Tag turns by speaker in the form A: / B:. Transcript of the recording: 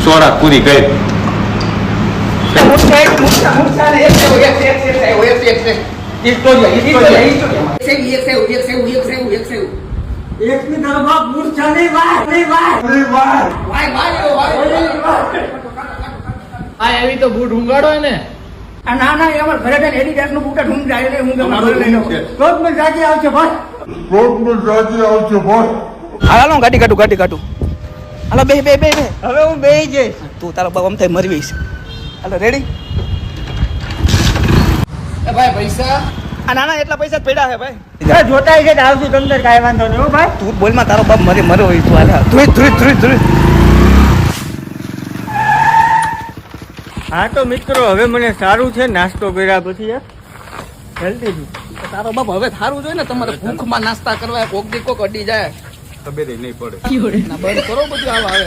A: Soda પૂરી કરી.
B: એવી તો બૂટ ઊંઘાડો ને.
C: ના ના એમાં ઘરે જઈને એની જાતનું બૂટ ઊંઘાય એટલે હું ઘરે લઈને રોજ માં જાજી આવશે ભાઈ.
D: હાલો ગાડી કાઢું. હાલો બે
C: હવે હું બેહી જઈશ.
D: તું તારો બાપ આમ થાય મરવીશ. હાલો રેડી.
B: ભાઈ પૈસા
D: ના એટલા પૈસા જ પડ્યા છે ભાઈ.
C: જોતા છે આવશું તમને કાંઈ વાંધો નહીં હો ભાઈ.
D: તું બોલમાં તારો બાપ મર્યો હોય તું હાલે ધ્રુજ.
C: હા તો મિત્રો હવે મને સારું છે નાસ્તો કર્યા પછી જલ્દી
D: તારો બાપ હવે સારું જોઈએ ને તમારે ભૂખમાં નાસ્તા કરવા કોક દી કોક અડી જાય
A: તબેરે નહીં પડે.
D: બંધ કરો બધું આવે